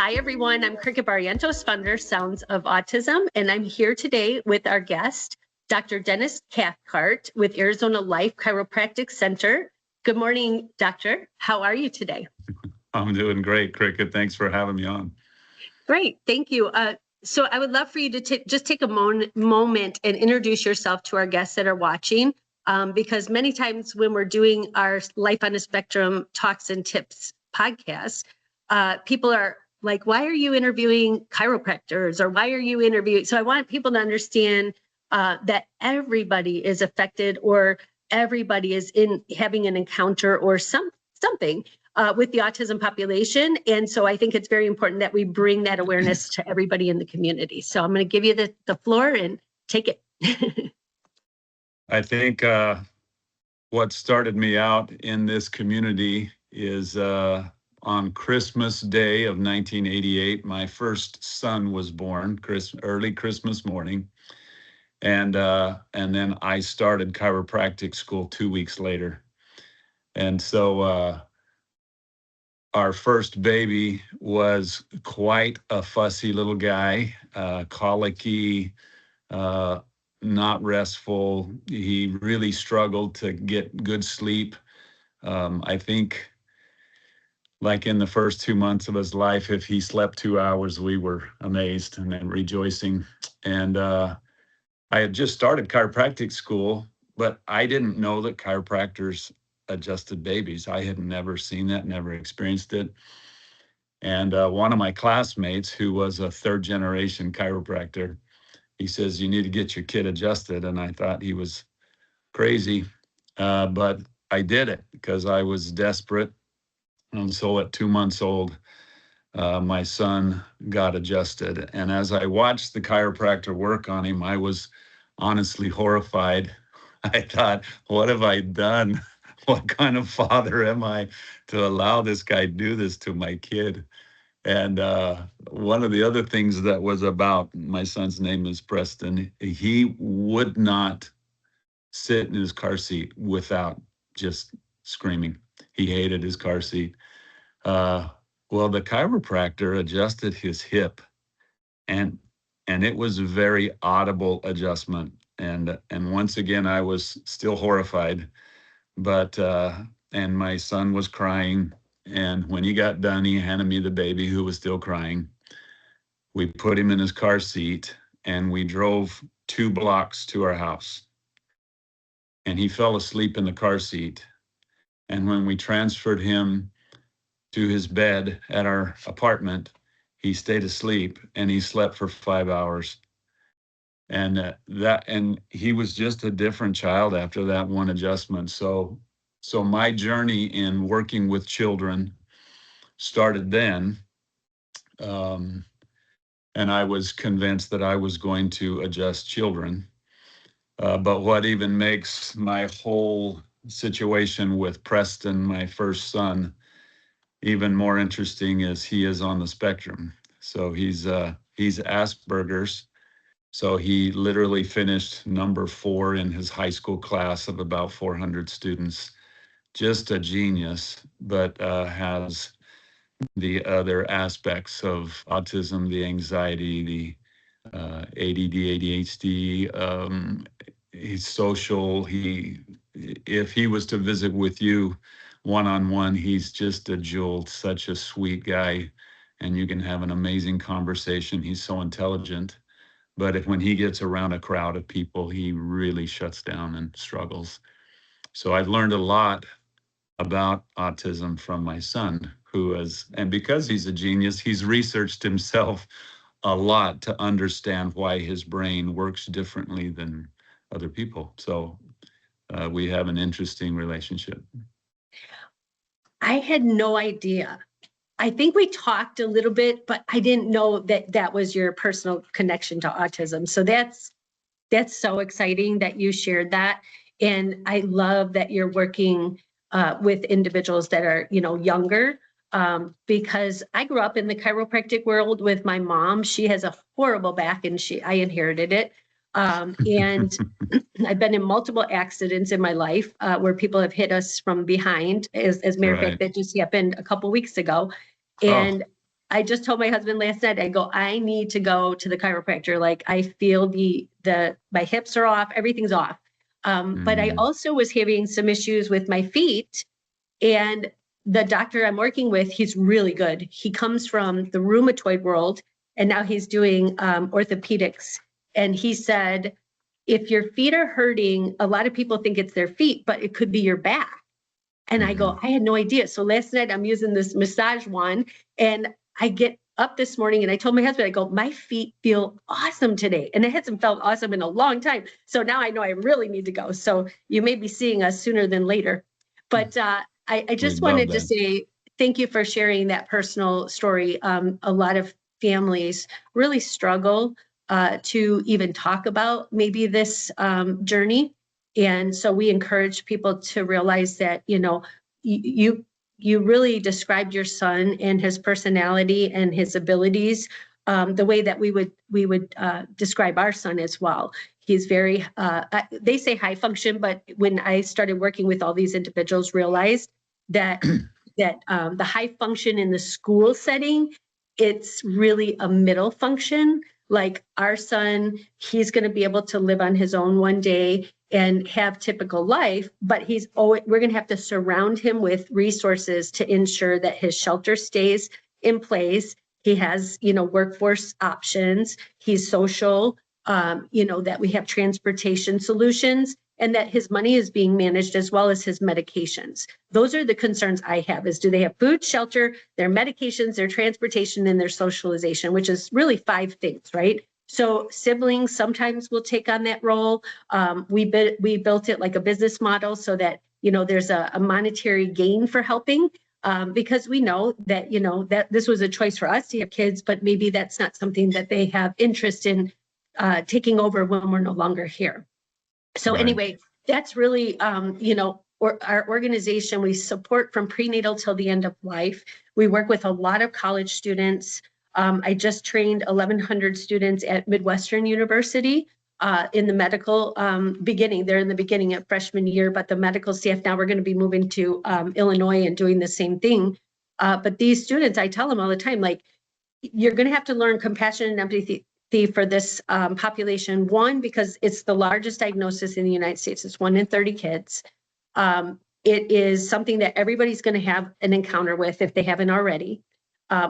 Hi, everyone. I'm Cricket Barrientos, founder, Sounds of Autism, and I'm here today with our guest, Dr. Dennis Cathcart with Arizona Life Chiropractic Center. Good morning, doctor. How are you today? I'm doing great, Cricket. Thanks for having me on. Great. Thank you. So I would love for you to just take a moment and introduce yourself to our guests that are watching, because many times when we're doing our Life on a Spectrum talks and tips podcasts, people are like, why are you interviewing chiropractors, or why are you interviewing? So I want people to understand that everybody is affected, or everybody is having an encounter or something with the autism population. And so I think it's very important that we bring that awareness to everybody in the community. So I'm going to give you the floor and take it. I think what started me out in this community is on Christmas Day of 1988, my first son was born, early Christmas morning. And then I started chiropractic school 2 weeks later. And so our first baby was quite a fussy little guy, colicky, not restful. He really struggled to get good sleep. I think like in the first 2 months of his life, if he slept 2 hours, we were amazed and then rejoicing. And I had just started chiropractic school, but I didn't know that chiropractors adjusted babies. I had never seen that, never experienced it. And one of my classmates, who was a third generation chiropractor, he says, you need to get your kid adjusted. And I thought he was crazy, but I did it because I was desperate. And so at 2 months old, my son got adjusted. And as I watched the chiropractor work on him, I was honestly horrified. I thought, what have I done? What kind of father am I to allow this guy do this to my kid? And one of the other things that was about, my son's name is Preston, he would not sit in his car seat without just screaming. He hated his car seat. Well, the chiropractor adjusted his hip, and it was a very audible adjustment. And once again, I was still horrified, but and my son was crying. And when he got done, he handed me the baby, who was still crying. We put him in his car seat and we drove 2 blocks to our house. And he fell asleep in the car seat. And when we transferred him to his bed at our apartment, he stayed asleep and he slept for 5 hours. And he was just a different child after that one adjustment. So my journey in working with children started then. And I was convinced that I was going to adjust children. But what even makes my whole situation with Preston, my first son, even more interesting is he is on the spectrum. So he's Asperger's. So he literally finished number 4 in his high school class of about 400 students. Just a genius, but has the other aspects of autism, the anxiety, the ADD, ADHD. He's social. If he was to visit with you one-on-one, he's just a jewel, such a sweet guy, and you can have an amazing conversation. He's so intelligent. But when he gets around a crowd of people, he really shuts down and struggles. So I've learned a lot about autism from my son, and because he's a genius, he's researched himself a lot to understand why his brain works differently than other people. So we have an interesting relationship. I had no idea. I think we talked a little bit, but I didn't know that that was your personal connection to autism. So that's so exciting that you shared that. And I love that you're working with individuals that are, younger, because I grew up in the chiropractic world with my mom. She has a horrible back and I inherited it. And I've been in multiple accidents in my life where people have hit us from behind. As a matter of fact, that just happened a couple weeks ago. And I just told my husband last night, I go, I need to go to the chiropractor. Like I feel my hips are off, everything's off. But I also was having some issues with my feet, and the doctor I'm working with, he's really good. He comes from the rheumatoid world, and now he's doing orthopedics. And he said, if your feet are hurting, a lot of people think it's their feet, but it could be your back. And I go, I had no idea. So last night I'm using this massage one, and I get up this morning and I told my husband, I go, my feet feel awesome today. And it hasn't felt awesome in a long time. So now I know I really need to go. So you may be seeing us sooner than later. But I just wanted to say thank you for sharing that personal story. A lot of families really struggle to even talk about maybe this journey. And so we encourage people to realize that, you really described your son and his personality and his abilities the way that we would describe our son as well. He's very, they say high function, but when I started working with all these individuals, realized that the high function in the school setting, it's really a middle function. Like our son, he's going to be able to live on his own one day and have typical life, but we're going to have to surround him with resources to ensure that his shelter stays in place. He has, workforce options. He's social, that we have transportation solutions, and that his money is being managed as well as his medications. Those are the concerns I have, is do they have food, shelter, their medications, their transportation, and their socialization, which is really 5 things, right? So siblings sometimes will take on that role. We built it like a business model so that, there's a monetary gain for helping, because we know that, that this was a choice for us to have kids, but maybe that's not something that they have interest in taking over when we're no longer here. So anyway, that's really, our organization, we support from prenatal till the end of life. We work with a lot of college students. I just trained 1,100 students at Midwestern University in the medical beginning. They're in the beginning of freshman year, but the medical staff now, we're going to be moving to Illinois and doing the same thing. But these students, I tell them all the time, like, you're going to have to learn compassion and empathy for this population. One, because it's the largest diagnosis in the United States. It's 1 in 30 kids. It is something that everybody's going to have an encounter with if they haven't already,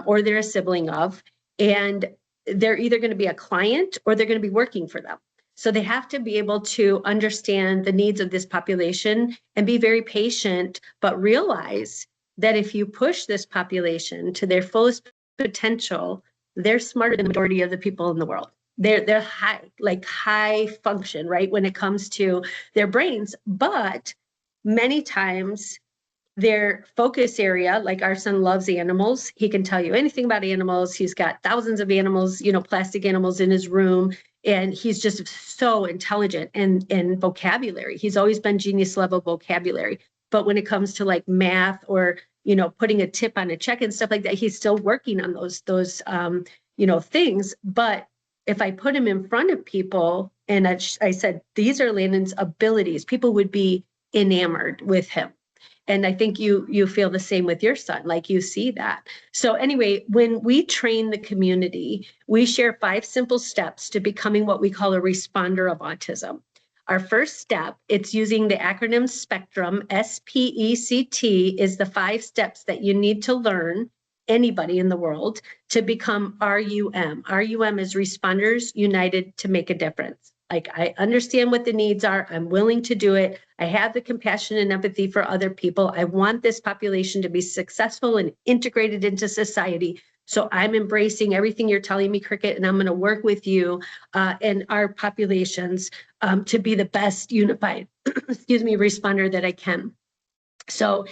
or they're a sibling of, and they're either going to be a client or they're going to be working for them. So they have to be able to understand the needs of this population and be very patient, but realize that if you push this population to their fullest potential, they're smarter than the majority of the people in the world. They're high function, right, when it comes to their brains. But many times their focus area, like our son loves animals. He can tell you anything about animals. He's got thousands of animals, plastic animals in his room. And he's just so intelligent and vocabulary. He's always been genius level vocabulary. But when it comes to like math or, putting a tip on a check and stuff like that, he's still working on those things. But if I put him in front of people and I said, these are Landon's abilities, people would be enamored with him. And I think you feel the same with your son, like you see that. So anyway, when we train the community, we share 5 simple steps to becoming what we call a responder of autism. Our first step, it's using the acronym SPECTRUM, SPECT, is the 5 steps that you need to learn, anybody in the world, to become RUM. RUM is Responders United to Make a Difference. Like, I understand what the needs are. I'm willing to do it. I have the compassion and empathy for other people. I want this population to be successful and integrated into society. So I'm embracing everything you're telling me, Cricket, and I'm going to work with you and our populations to be the best unified, responder that I can. So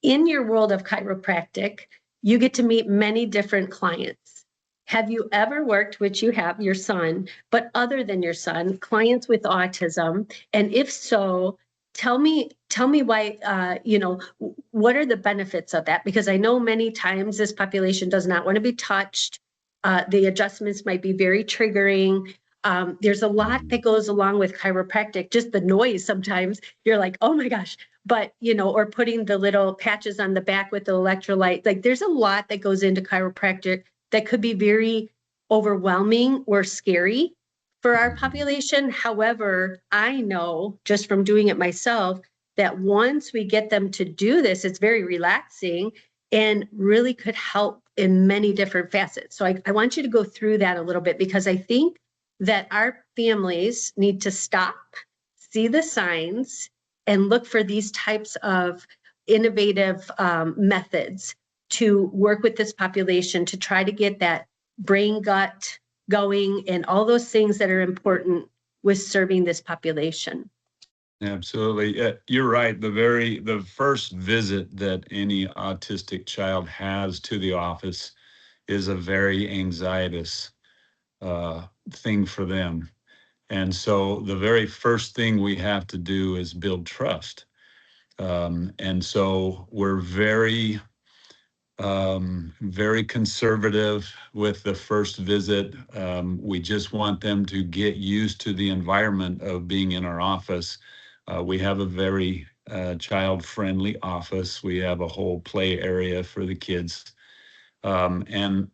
in your world of chiropractic, you get to meet many different clients. Have you ever worked, which you have, your son, but other than your son, clients with autism? And if so, tell me why, what are the benefits of that? Because I know many times this population does not want to be touched. The adjustments might be very triggering. There's a lot that goes along with chiropractic, just the noise. Sometimes you're like, oh my gosh, but, or putting the little patches on the back with the electrolyte. Like, there's a lot that goes into chiropractic that could be very overwhelming or scary for our population. However, I know just from doing it myself that once we get them to do this, it's very relaxing and really could help in many different facets. So I want you to go through that a little bit, because I think that our families need to stop, see the signs, and look for these types of innovative methods to work with this population to try to get that brain gut going and all those things that are important with serving this population. Absolutely. You're right. The first visit that any autistic child has to the office is a very anxietous thing for them. And so the very first thing we have to do is build trust. And so we're very conservative with the first visit. We just want them to get used to the environment of being in our office. We have a very child-friendly office. We have a whole play area for the kids. And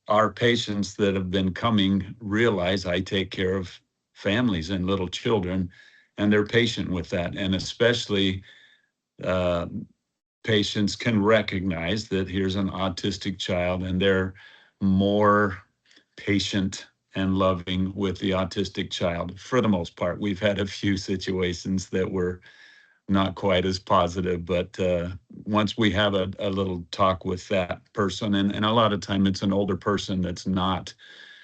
our patients that have been coming realize I take care of families and little children, and they're patient with that. And especially patients can recognize that here's an autistic child, and they're more patient and loving with the autistic child for the most part. We've had a few situations that were not quite as positive, but once we have a little talk with that person, and a lot of time it's an older person that's not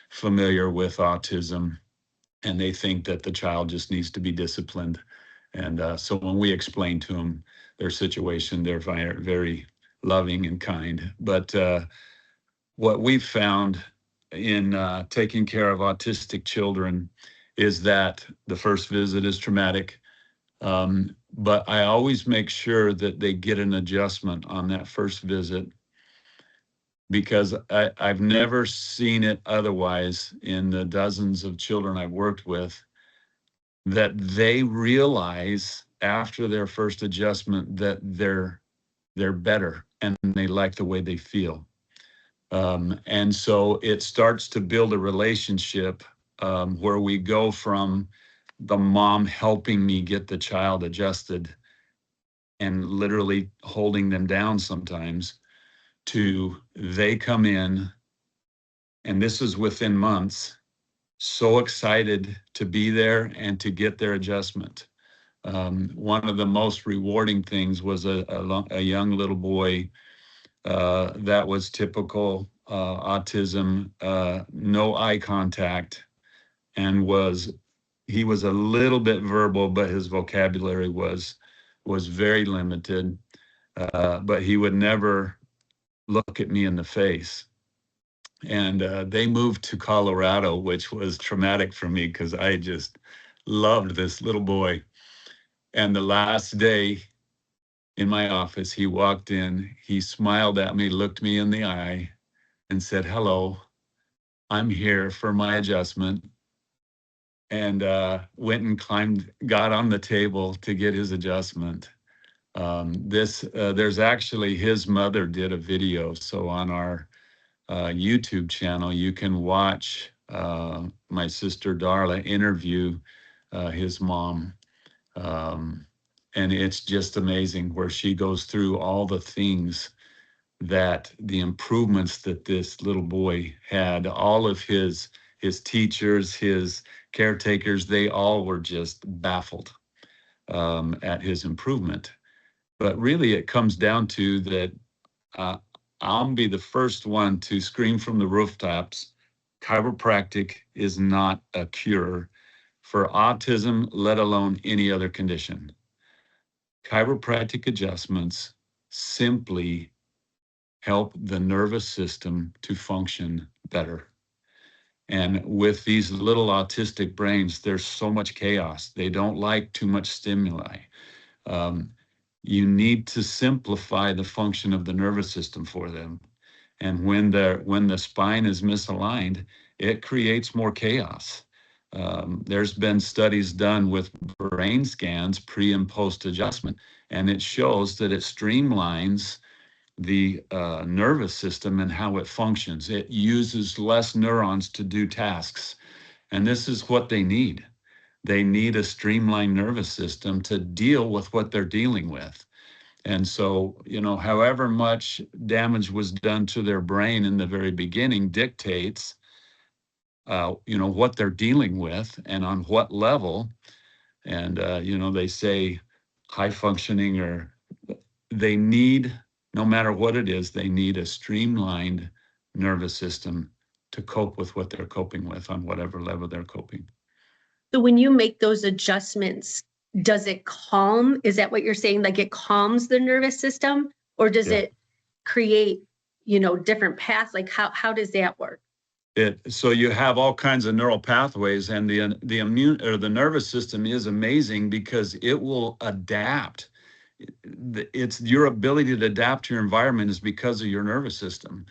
familiar with autism, and they think that the child just needs to be disciplined. And so when we explain to them their situation, they're very loving and kind. But what we've found in taking care of autistic children is that the first visit is traumatic. But I always make sure that they get an adjustment on that first visit, because I've never seen it otherwise in the dozens of children I've worked with, that they realize after their first adjustment that they're better and they like the way they feel. And so it starts to build a relationship where we go from the mom helping me get the child adjusted and literally holding them down sometimes, to they come in, and this is within months, so excited to be there and to get their adjustment. One of the most rewarding things was a young little boy that was typical autism, no eye contact, and he was a little bit verbal, but his vocabulary was very limited. But he would never look at me in the face. And they moved to Colorado, which was traumatic for me because I just loved this little boy. And the last day in my office, he walked in, he smiled at me, looked me in the eye, and said, "Hello, I'm here for my adjustment." And went and got on the table to get his adjustment. There's actually, his mother did a video. So on our YouTube channel, you can watch my sister Darla interview his mom. And it's just amazing where she goes through all the things, that the improvements that this little boy had. All of his teachers, his caretakers, they all were just baffled at his improvement. But really it comes down to that I'll be the first one to scream from the rooftops, chiropractic is not a cure for autism, let alone any other condition. Chiropractic adjustments simply help the nervous system to function better. And with these little autistic brains, there's so much chaos. They don't like too much stimuli. You need to simplify the function of the nervous system for them. And when the spine is misaligned, it creates more chaos. There's been studies done with brain scans pre and post adjustment, and it shows that it streamlines the nervous system and how it functions. It uses less neurons to do tasks. And this is what they need. They need a streamlined nervous system to deal with what they're dealing with. And so, however much damage was done to their brain in the very beginning dictates, what they're dealing with and on what level. And, they say high functioning, or they need, no matter what it is, they need a streamlined nervous system to cope with what they're coping with on whatever level they're coping. So when you make those adjustments, does it calm? Is that what you're saying? Like it calms the nervous system, or does it create, different paths? Like how does that work? So you have all kinds of neural pathways, and the immune or the nervous system is amazing because it will adapt. It's your ability to adapt to your environment is because of your nervous system.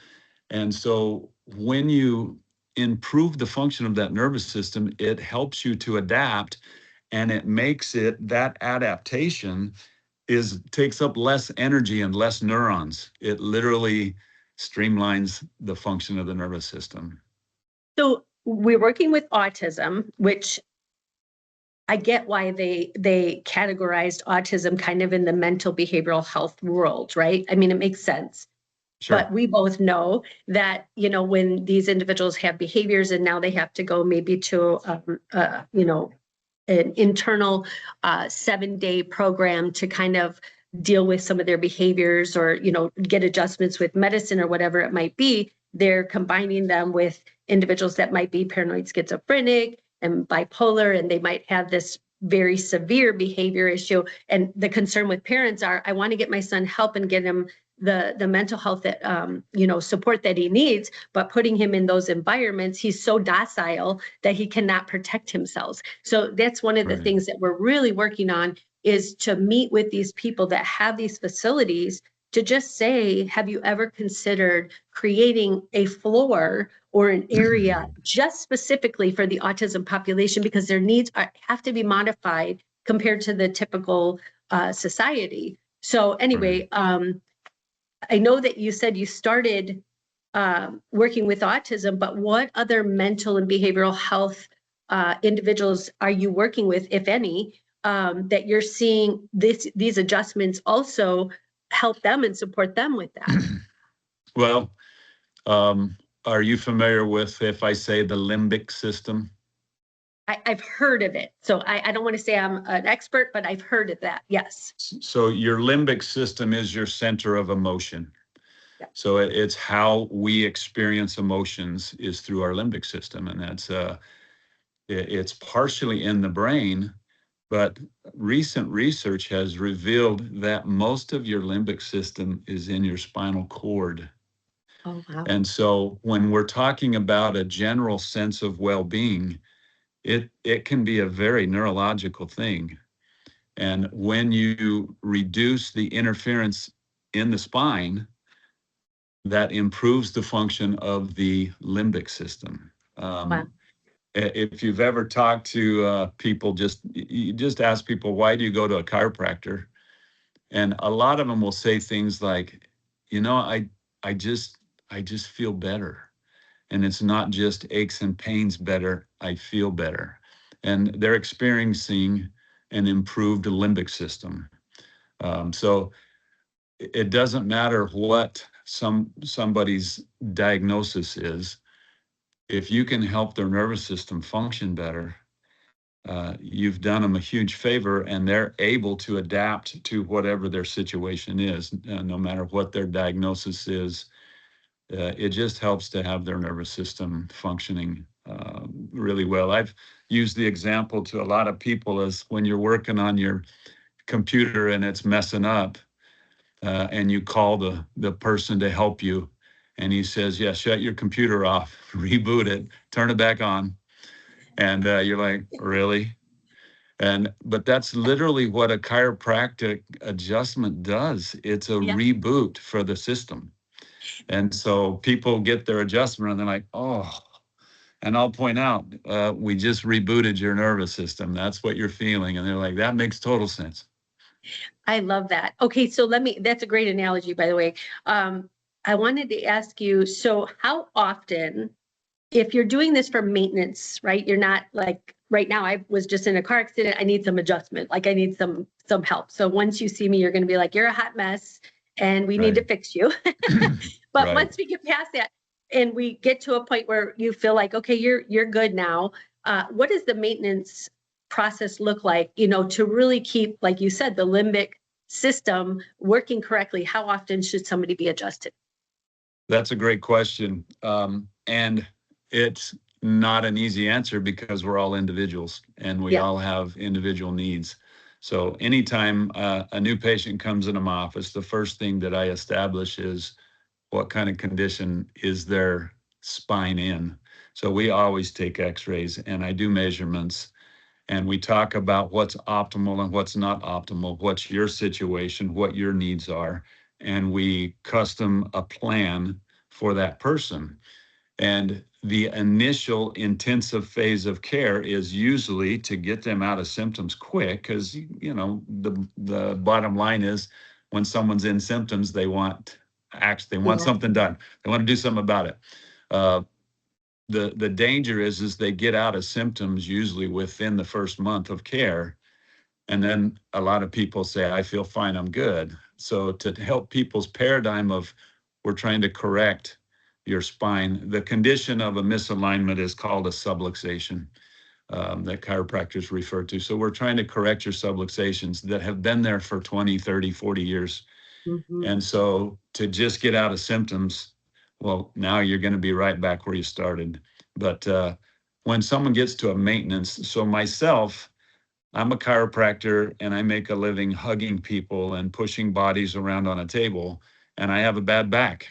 And so when you improve the function of that nervous system, it helps you to adapt, and it makes that adaptation takes up less energy and less neurons. It literally streamlines the function of the nervous system. So we're working with autism, which I get why they categorized autism kind of in the mental behavioral health world, right? I mean, it makes sense. Sure. But we both know that, when these individuals have behaviors and now they have to go maybe to, an internal 7-day program to kind of deal with some of their behaviors, or, get adjustments with medicine or whatever it might be, they're combining them with individuals that might be paranoid schizophrenic and bipolar, and they might have this very severe behavior issue. And the concern with parents are, I want to get my son help and get him the mental health that, support that he needs, but putting him in those environments, he's so docile that he cannot protect himself. So that's one of the things that we're really working on, is to meet with these people that have these facilities to just say, have you ever considered creating a floor or an area just specifically for the autism population, because their needs have to be modified compared to the typical society. So anyway, I know that you said you started working with autism, but what other mental and behavioral health individuals are you working with, if any, that you're seeing these adjustments also help them and support them with that? Well, are you familiar with, if I say, the limbic system? I've heard of it. So I don't want to say I'm an expert, but I've heard of that. Yes. So your limbic system is your center of emotion. Yeah. So it's how we experience emotions is through our limbic system. And it's partially in the brain, but recent research has revealed that most of your limbic system is in your spinal cord. Oh, wow. And so when we're talking about a general sense of well-being, it can be a very neurological thing. And when you reduce the interference in the spine, that improves the function of the limbic system. Wow. If you've ever talked to people, you just ask people, why do you go to a chiropractor? And a lot of them will say things like, I just feel better. And it's not just aches and pains better, I feel better. And they're experiencing an improved limbic system. So it doesn't matter what somebody's diagnosis is. If you can help their nervous system function better, you've done them a huge favor, and they're able to adapt to whatever their situation is, no matter what their diagnosis is. It just helps to have their nervous system functioning really well. I've used the example to a lot of people as when you're working on your computer and it's messing up, and you call the person to help you, and he says, yeah, shut your computer off, reboot it, turn it back on. And you're like, really? But that's literally what a chiropractic adjustment does. It's a reboot for the system. And so people get their adjustment and they're like, oh, and I'll point out, we just rebooted your nervous system. That's what you're feeling. And they're like, that makes total sense. I love that. Okay, so that's a great analogy, by the way. I wanted to ask you, so how often, if you're doing this for maintenance, right? You're not like, right now, I was just in a car accident, I need some adjustment, like I need some help. So once you see me, you're gonna be like, you're a hot mess and we need to Right. fix you. But Right. once we get past that and we get to a point where you feel like, okay, you're good now, what does the maintenance process look like, to really keep, like you said, the limbic system working correctly? How often should somebody be adjusted? That's a great question. And it's not an easy answer because we're all individuals and we Yeah. all have individual needs. So anytime a new patient comes into my office, the first thing that I establish is what kind of condition is their spine in. So we always take x-rays and I do measurements and we talk about what's optimal and what's not optimal, what's your situation, what your needs are, and we custom a plan for that person. And the initial intensive phase of care is usually to get them out of symptoms quick, because the bottom line is when someone's in symptoms, they want they want Yeah. something done. They want to do something about it. Uh, the danger is they get out of symptoms usually within the first month of care, and then a lot of people say, I feel fine, I'm good. So to help people's paradigm of we're trying to correct your spine, the condition of a misalignment is called a subluxation, that chiropractors refer to. So we're trying to correct your subluxations that have been there for 20, 30, 40 years. Mhm. And so to just get out of symptoms, well, now you're going to be right back where you started. But when someone gets to a maintenance, so myself, I'm a chiropractor and I make a living hugging people and pushing bodies around on a table, and I have a bad back.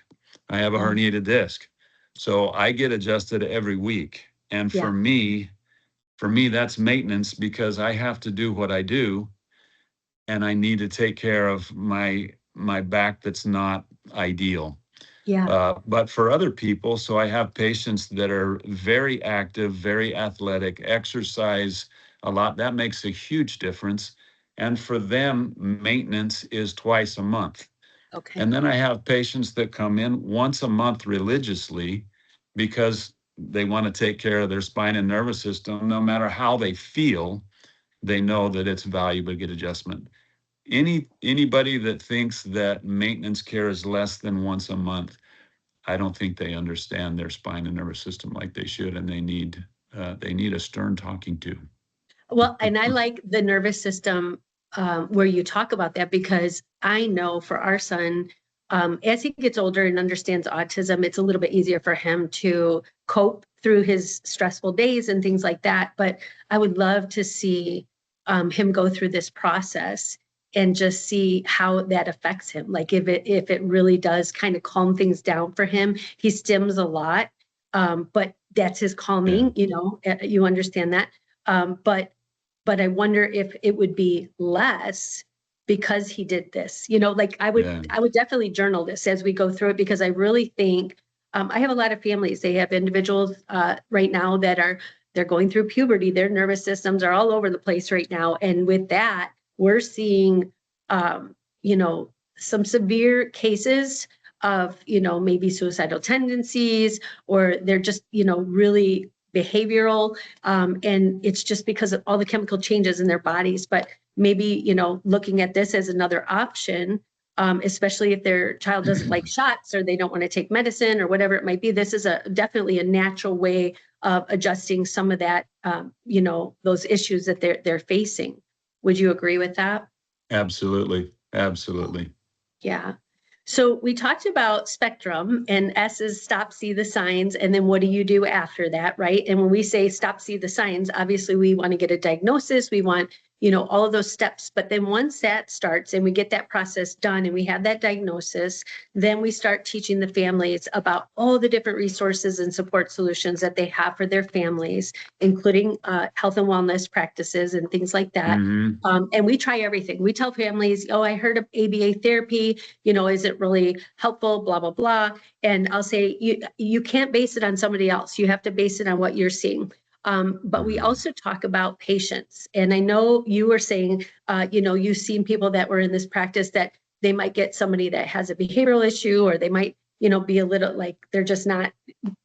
I have a Yeah. herniated disc. So I get adjusted every week. And Yeah. for me, that's maintenance because I have to do what I do and I need to take care of my back that's not ideal. Yeah. But for other people, so I have patients that are very active, very athletic, exercise a lot. That makes a huge difference. And for them, maintenance is twice a month. Okay. And then I have patients that come in once a month religiously because they want to take care of their spine and nervous system. No matter how they feel, they know that it's valuable to get adjustment. Anybody that thinks that maintenance care is less than once a month, I don't think they understand their spine and nervous system like they should, and they need a stern talking to. Well, and I like the nervous system, where you talk about that, because I know for our son, as he gets older and understands autism, it's a little bit easier for him to cope through his stressful days and things like that. But I would love to see him go through this process and just see how that affects him. Like if it really does kind of calm things down for him. He stims a lot, but that's his Yeah. calming. You understand that. But I wonder if it would be less because he did this. Like I would Yeah. I would definitely journal this as we go through it, because I really think, I have a lot of families. They have individuals right now that they're going through puberty. Their nervous systems are all over the place right now, and with that, we're seeing um, you know some severe cases of maybe suicidal tendencies, or they're just really behavioral, and it's just because of all the chemical changes in their bodies. But maybe looking at this as another option, especially if their child doesn't like shots or they don't want to take medicine or whatever it might be. This is definitely a natural way of adjusting some of that, those issues that they're facing. Would you agree with that? Absolutely. Absolutely. Yeah. So we talked about spectrum, and S is stop, see the signs, and then what do you do after that, right? And when we say stop, see the signs, obviously we want to get a diagnosis, we want, all of those steps. But then once that starts and we get that process done and we have that diagnosis, then we start teaching the families about all the different resources and support solutions that they have for their families, including health and wellness practices and things like that. Hmm. And we try everything. We tell families, oh, I heard of ABA therapy, is it really helpful, blah, blah, blah. And I'll say, you can't base it on somebody else. You have to base it on what you're seeing. But we also talk about patience. And I know you were saying, you've seen people that were in this practice that they might get somebody that has a behavioral issue, or they might, be a little like they're just not,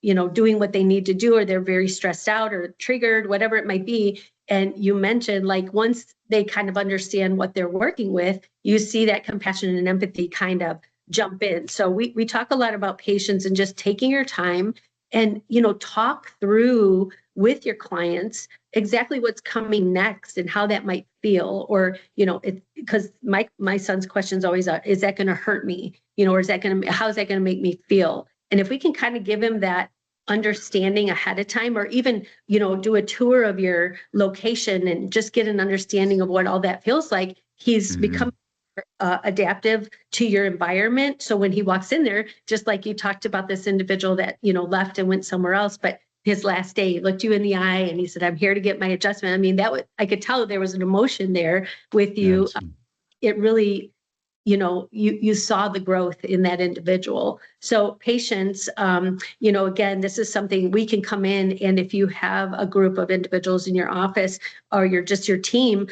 doing what they need to do, or they're very stressed out or triggered, whatever it might be. And you mentioned, like, once they kind of understand what they're working with, you see that compassion and empathy kind of jump in. So we talk a lot about patience and just taking your time and, talk through with your clients exactly what's coming next and how that might feel. Or, because my son's questions always are, is that going to hurt me? Or is that going to, how's that going to make me feel? And if we can kind of give him that understanding ahead of time, or even, do a tour of your location and just get an understanding of what all that feels like, he's become adaptive to your environment. So when he walks in there, just like you talked about this individual that, left and went somewhere else, but his last day, he looked you in the eye and he said, I'm here to get my adjustment. I mean, I could tell there was an emotion there with you. Yes. It really, you saw the growth in that individual. So patience, again, this is something we can come in, and if you have a group of individuals in your office or your team,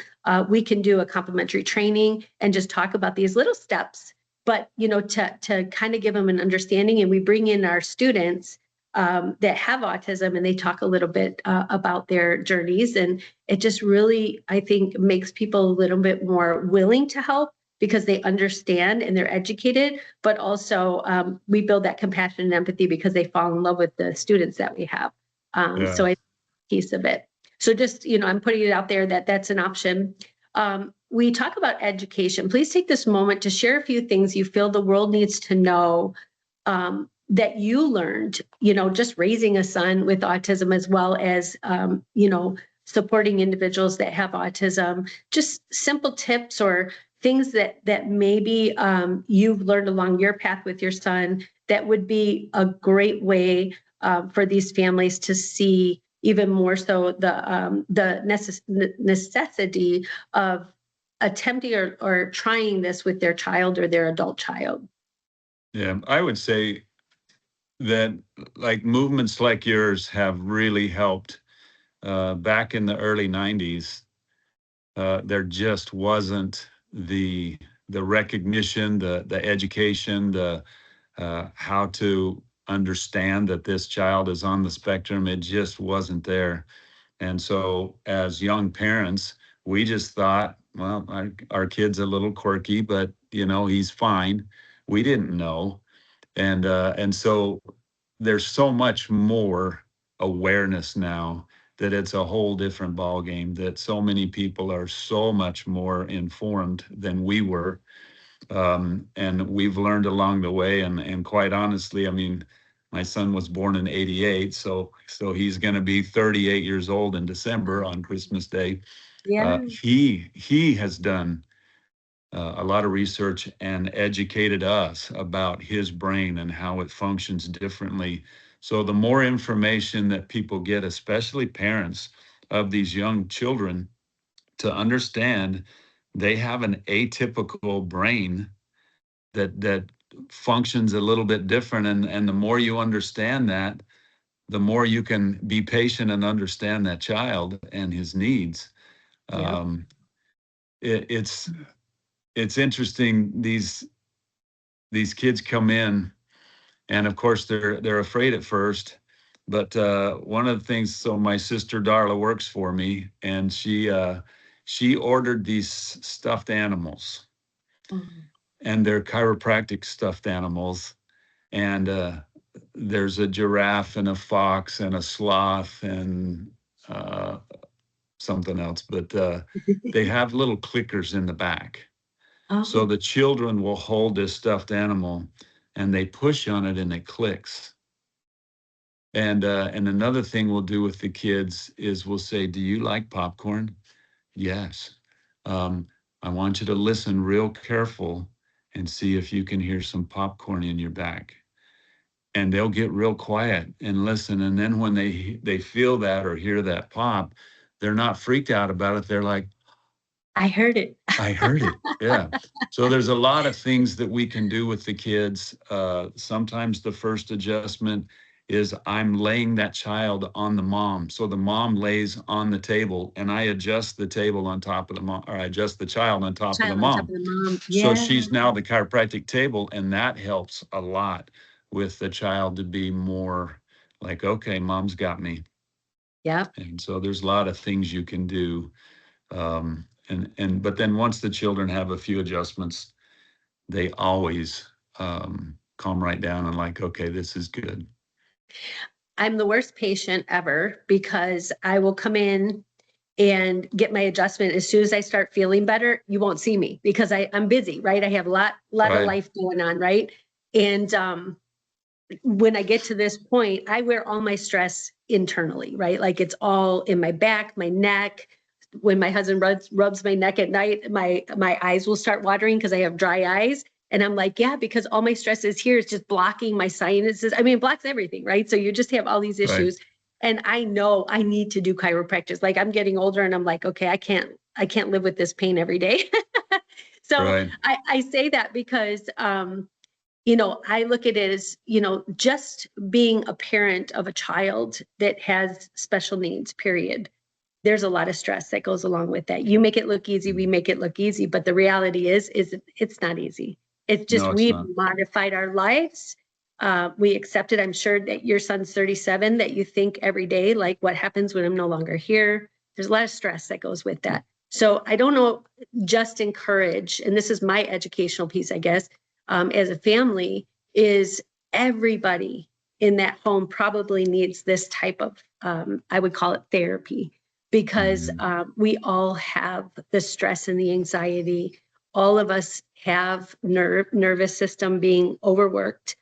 we can do a complimentary training and just talk about these little steps, but, to kind of give them an understanding. And we bring in our students that have autism, and they talk a little bit about their journeys. And it just really, I think, makes people a little bit more willing to help, because they understand and they're educated, but also we build that compassion and empathy because they fall in love with the students that we have. So I piece of it. So just, I'm putting it out there that that's an option. We talk about education. Please take this moment to share a few things you feel the world needs to know that you learned, just raising a son with autism, as well as, supporting individuals that have autism. Just simple tips or things that maybe you've learned along your path with your son that would be a great way for these families to see even more so the necessity of attempting or trying this with their child or their adult child. Yeah, I would say that like movements like yours have really helped. Back in the early 90s, there just wasn't the recognition, the education, the how to understand that this child is on the spectrum. It just wasn't there. And so as young parents, we just thought, well, our kid's a little quirky, but he's fine. We didn't know. And so there's so much more awareness now that it's a whole different ballgame, that so many people are so much more informed than we were. And we've learned along the way. And quite honestly, I mean, my son was born in '88, so he's going to be 38 years old in December on Christmas Day. Yeah. He has done a lot of research and educated us about his brain and how it functions differently. So the more information that people get, especially parents of these young children, to understand they have an atypical brain that functions a little bit different, and the more you understand that, the more you can be patient and understand that child and his needs. Yeah. It's interesting, these kids come in, and of course they're afraid at first, but one of the things, so my sister Darla works for me, and she ordered these stuffed animals, and they're chiropractic stuffed animals. And there's a giraffe and a fox and a sloth and something else, but they have little clickers in the back. So the children will hold this stuffed animal and they push on it and it clicks. And another thing we'll do with the kids is we'll say, do you like popcorn? Yes. I want you to listen real careful and see if you can hear some popcorn in your back. And they'll get real quiet and listen. And then when they feel that or hear that pop, they're not freaked out about it. They're like, I heard it. I heard it. Yeah. So there's a lot of things that we can do with the kids. Sometimes the first adjustment is I'm laying that child on the mom. So the mom lays on the table and I adjust the table on top of the mom, or I adjust the child on top of the Child on top of mom. the mom. So Yeah. she's now the chiropractic table, and that helps a lot with the child to be more like, okay, mom's got me. Yeah. And so there's a lot of things you can do. But then once the children have a few adjustments, they always calm right down and like, okay, this is good. I'm the worst patient ever because I will come in and get my adjustment. As soon as I start feeling better, you won't see me because I'm busy, right? I have a lot of Right. life going on, right? And when I get to this point, I wear all my stress internally, right? Like it's all in my back, my neck. When my husband rubs my neck at night, my eyes will start watering because I have dry eyes. And I'm like, yeah, because all my stress is here. It's just blocking my sinuses. I mean, it blocks everything, right? So you just have all these Right. issues. And I know I need to do chiropractic. Like I'm getting older and I'm like, okay, I can't live with this pain every day. So Right. I say that because I look at it as, just being a parent of a child that has special needs, period. There's a lot of stress that goes along with that. You make it look easy, we make it look easy, but the reality is it's not easy. It's just No, it's we've not. modified our lives. We accept it. I'm sure that your son's 37, that you think every day, like, what happens when I'm no longer here? There's a lot of stress that goes with that. So I don't know, just encourage, and this is my educational piece, I guess, as a family, is everybody in that home probably needs this type of, I would call it therapy, because we all have the stress and the anxiety. All of us have nervous system being overworked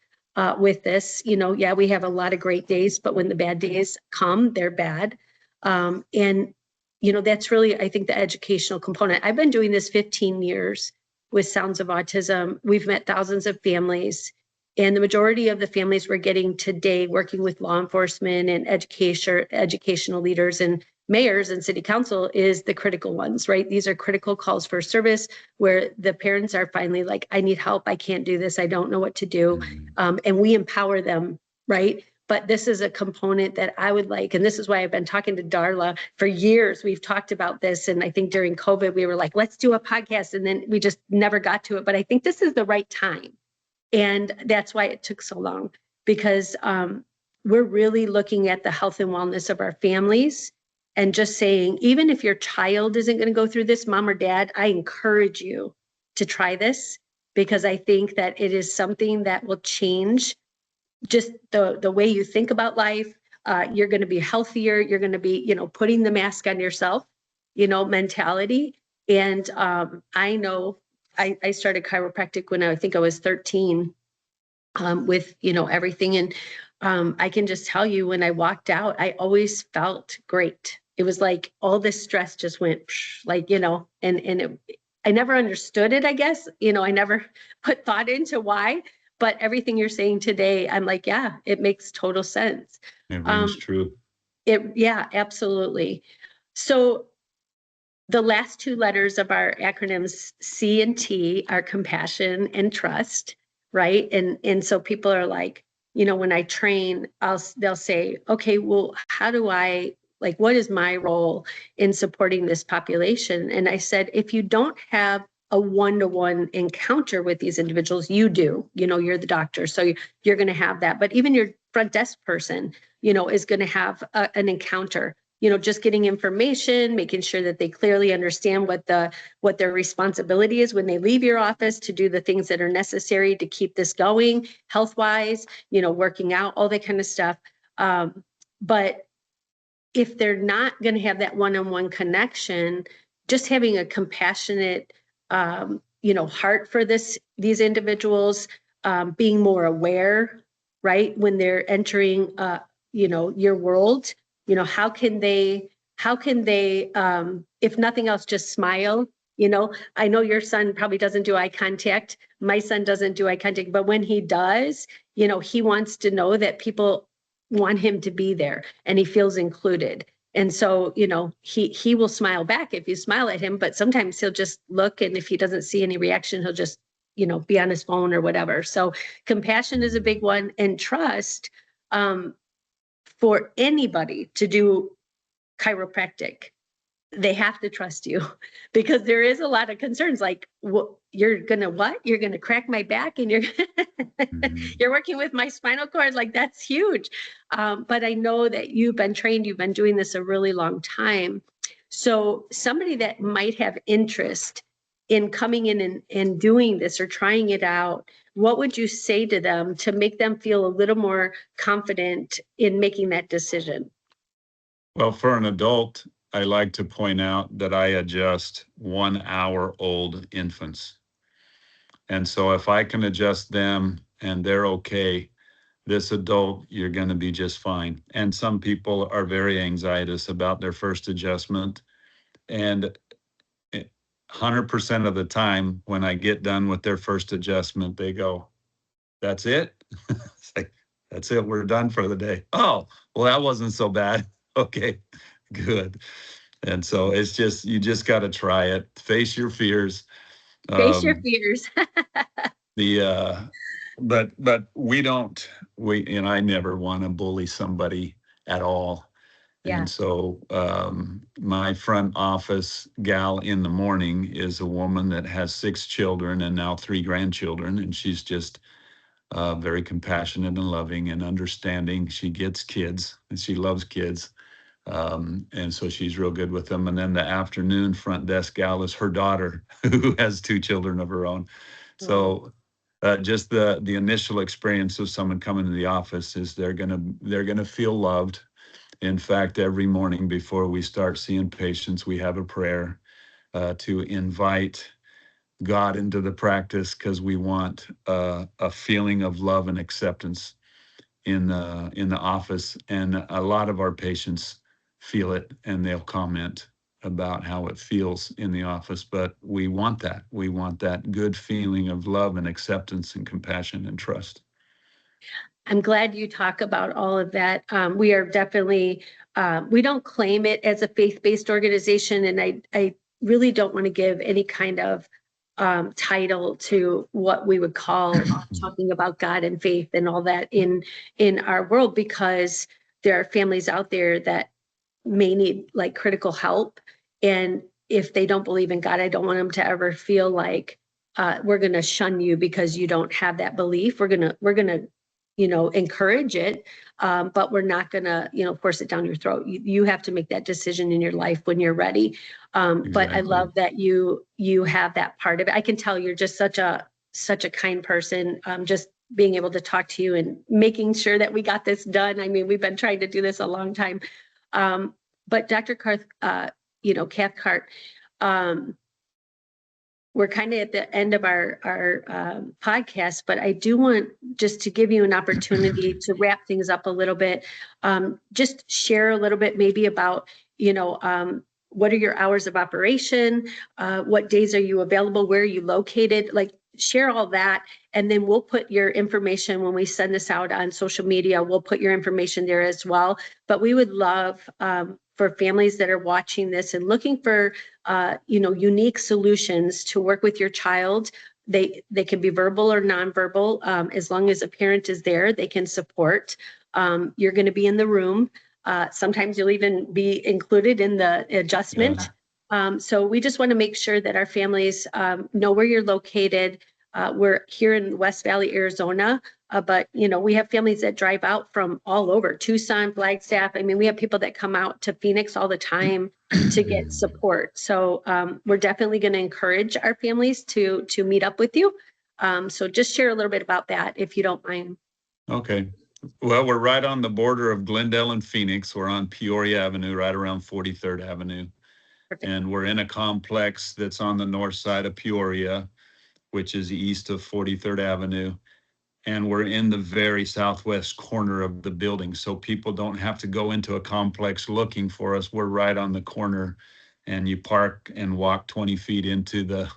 with this. Yeah, we have a lot of great days, but when the bad days come, they're bad. And that's really, I think, the educational component. I've been doing this 15 years with Sounds of Autism. We've met thousands of families, and the majority of the families we're getting today, working with law enforcement and educational leaders and mayors and city council, is the critical ones, right? These are critical calls for service where the parents are finally like, I need help. I can't do this. I don't know what to do. And we empower them, right? But this is a component that I would like, and this is why I've been talking to Darla for years. We've talked about this. And I think during COVID, we were like, let's do a podcast. And then we just never got to it. But I think this is the right time. And that's why it took so long, because we're really looking at the health and wellness of our families and just saying, even if your child isn't going to go through this, mom or dad, I encourage you to try this, because I think that it is something that will change just the way you think about life. You're going to be healthier. You're going to be, putting the mask on yourself, mentality. And I know I started chiropractic when I think I was 13 with, everything. And I can just tell you, when I walked out, I always felt great. It was like all this stress just went like, I never understood it, I guess. I never put thought into why. But everything you're saying today, I'm like, yeah, it makes total sense. It rings true. Yeah, absolutely. So the last two letters of our acronyms, C and T, are compassion and trust, right? And so people are like, when I train, they'll say, okay, well, how do I, like, what is my role in supporting this population? And I said, if you don't have a one-to-one encounter with these individuals, you do, you're the doctor, so you're going to have that. But even your front desk person, is going to have an encounter. Just getting information, making sure that they clearly understand what their responsibility is when they leave your office to do the things that are necessary to keep this going health-wise, working out, all that kind of stuff. But if they're not going to have that one-on-one connection, just having a compassionate, heart for these individuals, being more aware, right, when they're entering, your world. How can they, if nothing else, just smile? I know your son probably doesn't do eye contact. My son doesn't do eye contact, but when he does, he wants to know that people want him to be there and he feels included. And so, he will smile back if you smile at him, but sometimes he'll just look, and if he doesn't see any reaction, he'll just, be on his phone or whatever. So compassion is a big one, and trust. For anybody to do chiropractic, they have to trust you because there is a lot of concerns like, you're gonna crack my back and you're working with my spinal cord, like that's huge. But I know that you've been trained, you've been doing this a really long time. So somebody that might have interest in coming in and doing this or trying it out, what would you say to them to make them feel a little more confident in making that decision? Well, for an adult, I like to point out that I adjust 1 hour old infants. And so if I can adjust them and they're okay, this adult, you're going to be just fine. And some people are very anxious about their first adjustment. And 100% of the time, when I get done with their first adjustment, they go, "That's it?" It's like, "That's it. We're done for the day." "Oh, well, that wasn't so bad." Okay, good. And so it's just, you just got to try it. Face your fears. Face your Um, fears. the but I never want to bully somebody at all. Yeah. And so my front office gal in the morning is a woman that has 6 children and now 3 grandchildren, and she's just very compassionate and loving and understanding. She gets kids and she loves kids. And so she's real good with them. And then the afternoon front desk gal is her daughter, who has 2 children of her own. So just the initial experience of someone coming to the office is they're gonna feel loved. In fact, every morning before we start seeing patients, we have a prayer to invite God into the practice, because we want a feeling of love and acceptance in the office. And a lot of our patients feel it, and they'll comment about how it feels in the office. But we want that. We want that good feeling of love and acceptance and compassion and trust. I'm glad you talk about all of that. We are definitely, we don't claim it as a faith-based organization, and I really don't want to give any kind of title to what we would call talking about God and faith and all that in our world, because there are families out there that may need like critical help. And if they don't believe in God, I don't want them to ever feel like we're going to shun you because you don't have that belief. We're gonna encourage it, but we're not gonna force it down your throat. You have to make that decision in your life when you're ready. But I Exactly. love that you have that part of it. I can tell you're just such a kind person. Just being able to talk to you and making sure that we got this done. I mean, we've been trying to do this a long time. But Dr. Cathcart, we're kind of at the end of our podcast, but I do want just to give you an opportunity to wrap things up a little bit. Just share a little bit maybe about, what are your hours of operation? What days are you available? Where are you located? Like, share all that. And then we'll put your information when we send this out on social media. We'll put your information there as well. But we would love for families that are watching this and looking for unique solutions to work with your child. They can be verbal or nonverbal. As long as a parent is there, they can support. You're going to be in the room. Sometimes you'll even be included in the adjustment. So we just want to make sure that our families know where you're located. We're here in West Valley, Arizona, but we have families that drive out from all over, Tucson, Flagstaff. I mean, we have people that come out to Phoenix all the time to get support. So we're definitely going to encourage our families to meet up with you. So just share a little bit about that, if you don't mind. Okay. Well, we're right on the border of Glendale and Phoenix. We're on Peoria Avenue, right around 43rd Avenue. Perfect. And we're in a complex that's on the north side of Peoria, which is east of 43rd Avenue. And we're in the very southwest corner of the building. So people don't have to go into a complex looking for us. We're right on the corner, and you park and walk 20 feet into the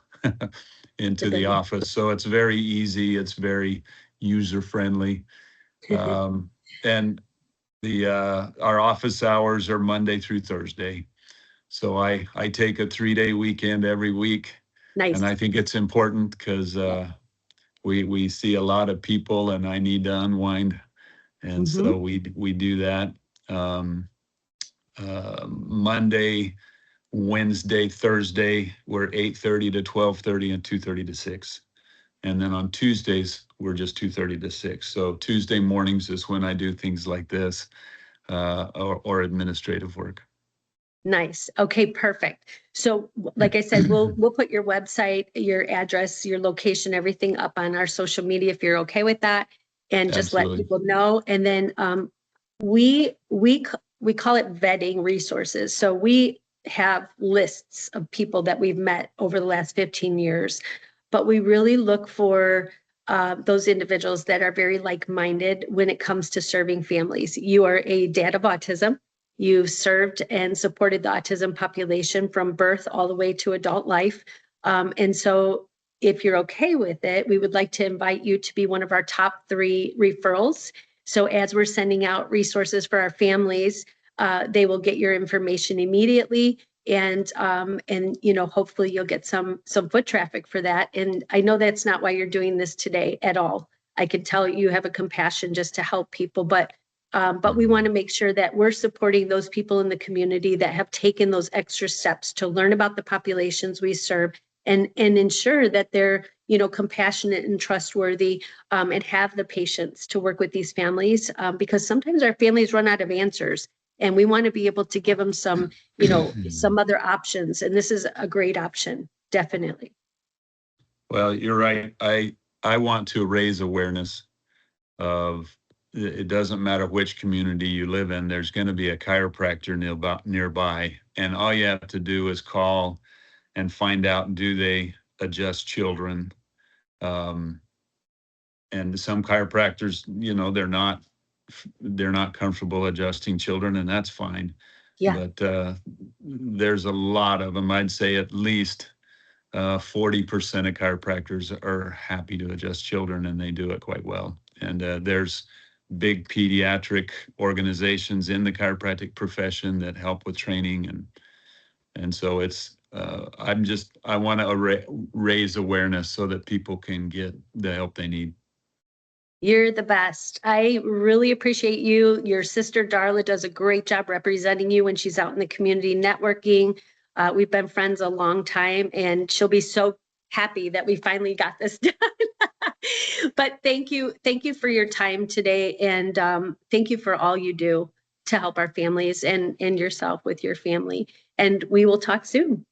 into the office. So it's very easy. It's very user friendly. And our office hours are Monday through Thursday. So I take a 3-day weekend every week. Nice. And I think it's important because we see a lot of people, and I need to unwind And so we do that Monday, Wednesday, Thursday, we're 8:30 to 12:30 and 2:30 to 6. And then on Tuesdays, we're just 2:30 to 6. So Tuesday mornings is when I do things like this or administrative work. Nice. Okay, perfect. So like I said, we'll put your website, your address, your location, everything up on our social media if you're okay with that, and just let Absolutely. people know. And then we call it vetting resources. So we have lists of people that we've met over the last 15 years, but we really look for those individuals that are very like-minded when it comes to serving families. You are a dad of autism. You've served and supported the autism population from birth all the way to adult life. And so if you're okay with it, we would like to invite you to be one of our top 3 referrals. So as we're sending out resources for our families, they will get your information immediately. And you know, hopefully you'll get some foot traffic for that. And I know that's not why you're doing this today at all. I can tell you have a compassion just to help people, but we want to make sure that we're supporting those people in the community that have taken those extra steps to learn about the populations we serve and ensure that they're, you know, compassionate and trustworthy and have the patience to work with these families because sometimes our families run out of answers and we want to be able to give them some, you know, some other options. And this is a great option, definitely. Well, you're right. I want to raise awareness of it doesn't matter which community you live in, there's going to be a chiropractor nearby. And all you have to do is call and find out, do they adjust children? And some chiropractors, you know, they're not comfortable adjusting children, and that's fine. Yeah. But there's a lot of them. I'd say at least 40% of chiropractors are happy to adjust children, and they do it quite well. And there's big pediatric organizations in the chiropractic profession that help with training, and so it's I want to raise awareness so that people can get the help they need. You're the best. I really appreciate you. Your sister Darla does a great job representing you when she's out in the community networking. We've been friends a long time, and she'll be so happy that we finally got this done. But thank you for your time today, and thank you for all you do to help our families and yourself with your family. And we will talk soon.